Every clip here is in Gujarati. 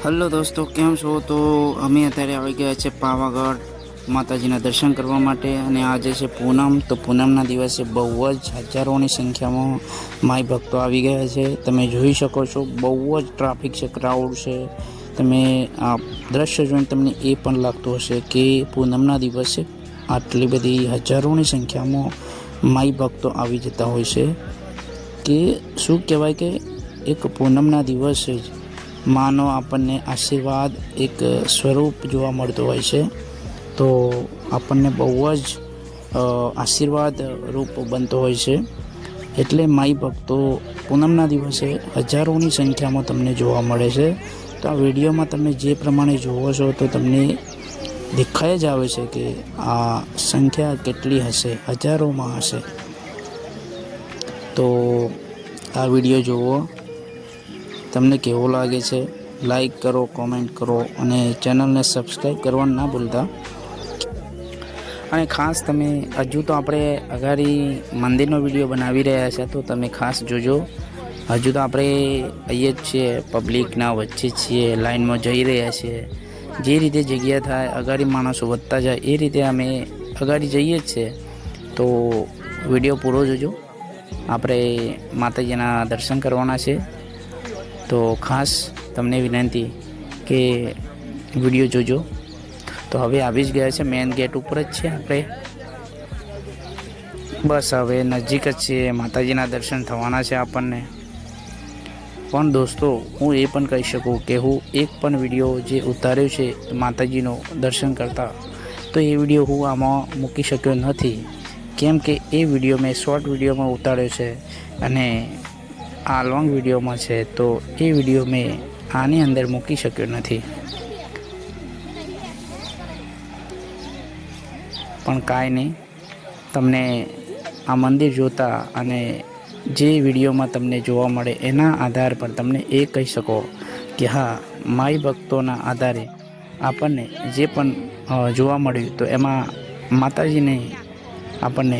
હલો દોસ્તો, કેમ છો? તો અમે અત્યારે આવી ગયા છે પાવાગઢ માતાજીના દર્શન કરવા માટે. અને આજે છે પૂનમ, તો પૂનમના દિવસે બહુ જ હજારોની સંખ્યામાં માઈ ભક્તો આવી ગયા છે. તમે જોઈ શકો છો, બહુ જ ટ્રાફિક છે, ક્રાઉડ છે. તમે આ દ્રશ્ય જોઈને તમને એ પણ લાગતું હશે કે પૂનમના દિવસે આટલી બધી હજારોની સંખ્યામાં માઈ ભક્તો આવી જતા હોય છે. કે શું કહેવાય કે એક પૂનમના દિવસે જ માનો આપણને આશીર્વાદ એક સ્વરૂપ જોવા મળતો હોય છે. તો આપણને બહુ જ આશીર્વાદ રૂપ બનતો હોય છે. એટલે માઈ ભક્તો પૂનમના દિવસે હજારોની સંખ્યામાં તમને જોવા મળે છે. તો આ વિડીયોમાં તમે જે પ્રમાણે જોવો છો તો તમને દેખાઈ જ આવે છે કે આ સંખ્યા કેટલી હશે, હજારોમાં હશે. તો આ વિડીયો જુઓ, તમને કેવો લાગે છે લાઈક કરો, કોમેન્ટ કરો અને ચેનલને સબસ્ક્રાઈબ કરવાનું ના ભૂલતા. અને ખાસ તમે હજુ તો આપણે અગાડી મંદિરનો વિડીયો બનાવી રહ્યા છે, તો તમે ખાસ જોજો. હજુ તો આપણે અહીંયા જ છીએ, પબ્લિકના વચ્ચે છીએ, લાઈનમાં જઈ રહ્યા છીએ. જે રીતે જગ્યા થાય, અગાડી માણસો વધતા જાય એ રીતે અમે અગાડી જઈએ જ છીએ. તો વિડીયો પૂરો જોજો. આપણે માતાજીના દર્શન કરવાના છે. તો ખાસ તમને વિનંતી કે વિડીયો જોજો. તો હવે આવી જ ગયા છે, મેઇન ગેટ ઉપર જ છે આપણે. બસ હવે નજીક જ છીએ, માતાજીના દર્શન થવાના છે આપણને. પણ દોસ્તો, હું એ પણ કહી શકું કે હું એક પણ વિડીયો જે ઉતાર્યો છે માતાજીનો દર્શન કરતા, તો એ વિડીયો હું આમાં મૂકી શક્યો નથી. કેમ કે એ વિડીયો મેં શોર્ટ વિડીયોમાં ઉતાર્યો છે અને આ લોંગ વિડીયોમાં છે. તો એ વિડીયો મેં આની અંદર મૂકી શક્યો નથી. પણ કાંઈ નહીં, તમને આ મંદિર જોતા અને જે વિડીયોમાં તમને જોવા મળે એના આધાર પર તમને એ કહી શકો કે હા, માઈ ભક્તોના આધારે આપણને જે પણ જોવા મળ્યું તો એમાં માતાજીને આપણને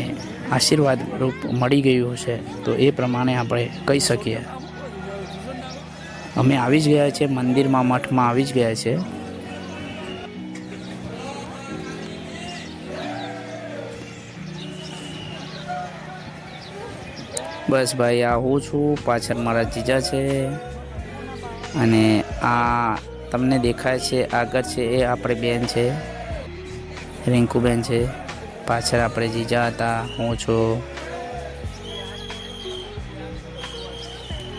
આશીર્વાદ રૂપ મળી ગયું છે. તો એ પ્રમાણે આપણે કહી શકીએ. અમે આવી જ ગયા છે મંદિરમાં, મઠમાં આવી જ ગયા છે. બસ ભાઈ, આ હું છું, પાછળ મારા જીજા છે. અને આ તમને દેખાય છે આગળ છે એ આપણે બેન છે, રિંકુબેન છે. પાછળ આપણે જીજા હતા, હું છું.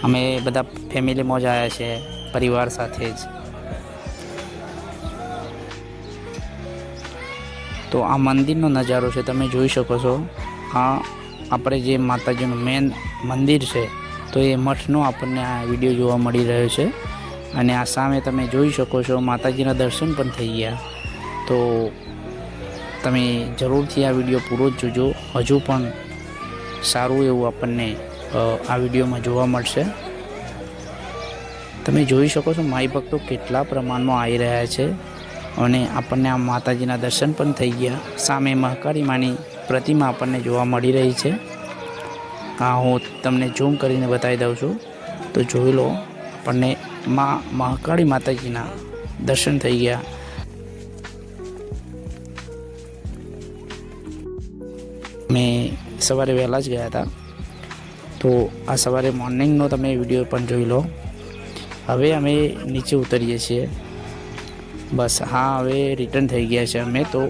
અમે બધા ફેમિલીમાં જ આવ્યા છે, પરિવાર સાથે જ. તો આ મંદિરનો નજારો છે, તમે જોઈ શકો છો. આ આપણે જે માતાજીનું મેન મંદિર છે, તો એ મઠનો આપણને આ વિડીયો જોવા મળી રહ્યો છે. અને આ સામે તમે જોઈ શકો છો, માતાજીના દર્શન પણ થઈ ગયા. તો તમે જરૂરથી આ વિડીયો પૂરો જ જોજો. હજુ પણ સારું એવું આપણને આ વિડીયોમાં જોવા મળશે. તમે જોઈ શકો છો માઈ ભક્તો કેટલા પ્રમાણમાં આવી રહ્યા છે. અને આપણને આ માતાજીના દર્શન પણ થઈ ગયા. સામે મહાકાળી માની પ્રતિમા આપણને જોવા મળી રહી છે. હા, હું તમને ઝૂમ કરીને બતાવી દઉં છું, તો જોઈ લો. આપણને મહાકાળી માતાજીના દર્શન થઈ ગયા. મેં સવારે વહેલા જ ગયા હતા, તો આ સવારે મોર્નિંગનો તમે વિડીયો પણ જોઈ લો. હવે અમે નીચે ઉતરીએ છીએ. બસ હા, હવે રિટર્ન થઈ ગયા છે અમે. તો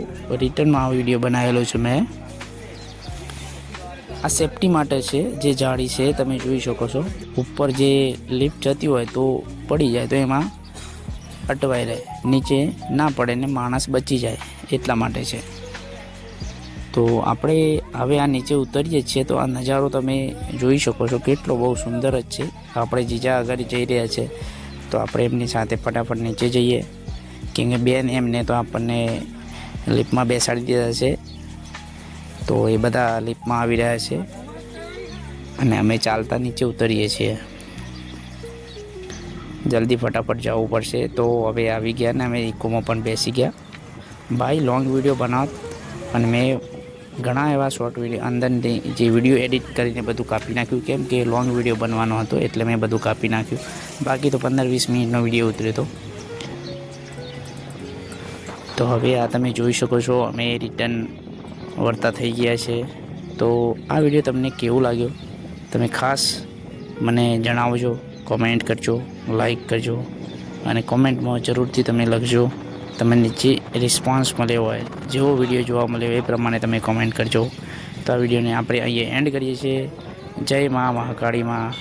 રિટર્નમાં આ વિડીયો બનાવેલો છે મેં. આ સેફટી માટે છે, જે જાળી છે તમે જોઈ શકો છો. ઉપર જે લિફ્ટ જતી હોય તો પડી જાય તો એમાં અટવાઈ રહે, નીચે ના પડે ને માણસ બચી જાય, એટલા માટે છે. તો આપણે હવે આ નીચે ઉતરીએ છીએ. તો આ નજારો તમે જોઈ શકો છો, કેટલો બહુ સુંદર જ છે. આપણે જીજા આગળ જઈ રહ્યા છે, તો આપણે એમની સાથે ફટાફટ નીચે જઈએ. કેમ કે બેન એમને તો આપણને લિફ્ટમાં બેસાડી દીધા છે. તો એ બધા લિફ્ટમાં આવી રહ્યા છે અને અમે ચાલતા નીચે ઉતરીએ છીએ. જલ્દી ફટાફટ જવું પડશે. તો હવે આવી ગયા ને અમે ઇકોમાં પણ બેસી ગયા. ભાઈ લોંગ વિડીયો બનાવ, અને મેં ઘણા એવા શોર્ટ વિડીયો અંદરની જે વિડીયો એડિટ કરીને બધું કાપી નાખ્યું. કેમ કે લોંગ વિડીયો બનવાનો હતો એટલે મેં બધું કાપી નાખ્યું. બાકી તો 15-20 મિનિટનો વિડીયો ઉતર્યો હતો. તો હવે આ તમે જોઈ શકો છો અમે રિટર્ન વળતા થઈ ગયા છે. તો આ વિડીયો તમને કેવું લાગ્યો તમે ખાસ મને જણાવજો, કોમેન્ટ કરજો, લાઈક કરજો અને કોમેન્ટમાં જરૂરથી તમે લખજો તમને જે રિસ્પોન્સ મળ્યો હોય, જેવો વિડીયો જોવા મળ્યો એ પ્રમાણે તમે કોમેન્ટ કરજો. તો આ વિડીયોને આપણે અહીંયા એન્ડ કરીએ છીએ. જય મા મહાકાળી માં.